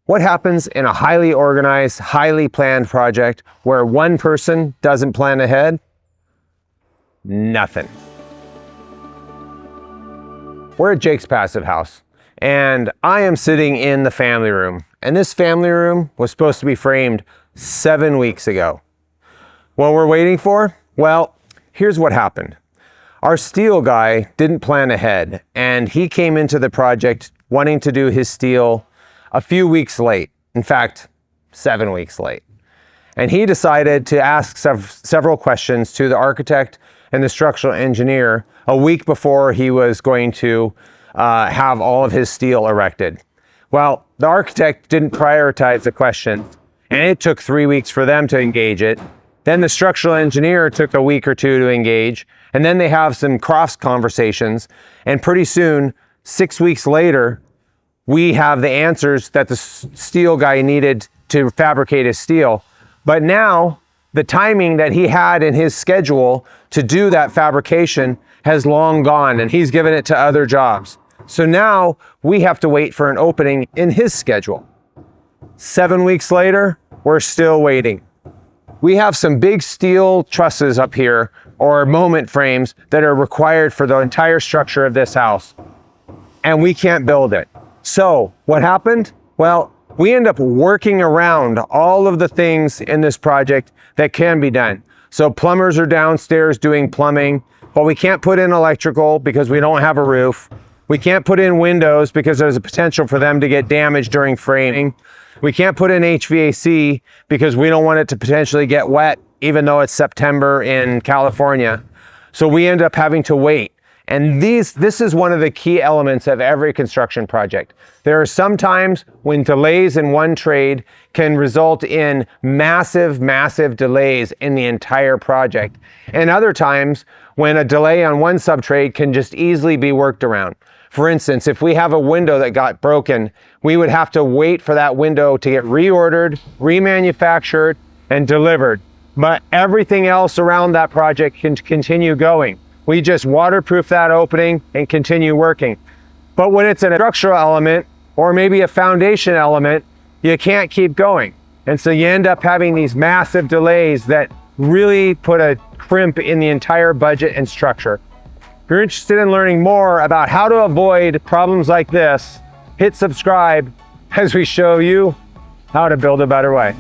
What happens in a highly organized, highly planned project where one person doesn't plan ahead? Nothing. We're at Jake's Passive House, and I am sitting in the family room. And this family room was supposed to be framed 7 weeks ago. What we're waiting for? Well, here's what happened. Our steel guy didn't plan ahead, and he came into the project wanting to do his steel a few weeks late. In fact, 7 weeks late. And he decided to ask several questions to the architect and the structural engineer a week before he was going to have all of his steel erected. Well, the architect didn't prioritize the questions, and it took 3 weeks for them to engage it. Then the structural engineer took a week or two to engage, and then they have some cross conversations, and pretty soon, 6 weeks later, we have the answers that the steel guy needed to fabricate his steel. But now, the timing that he had in his schedule to do that fabrication has long gone, and he's given it to other jobs. So now we have to wait for an opening in his schedule. 7 weeks later, we're still waiting. We have some big steel trusses up here, or moment frames, that are required for the entire structure of this house, and we can't build it. So what happened? Well, we end up working around all of the things in this project that can be done. So plumbers are downstairs doing plumbing, but we can't put in electrical because we don't have a roof. We can't put in windows because there's a potential for them to get damaged during framing. We can't put in HVAC because we don't want it to potentially get wet, even though it's September in California. So we end up having to wait. And this is one of the key elements of every construction project. There are some times when delays in one trade can result in massive, massive delays in the entire project. And other times when a delay on one subtrade can just easily be worked around. For instance, if we have a window that got broken, we would have to wait for that window to get reordered, remanufactured, and delivered. But everything else around that project can continue going. We just waterproof that opening and continue working. But when it's a structural element or maybe a foundation element, you can't keep going. And so you end up having these massive delays that really put a crimp in the entire budget and structure. If you're interested in learning more about how to avoid problems like this, hit subscribe as we show you how to build a better way.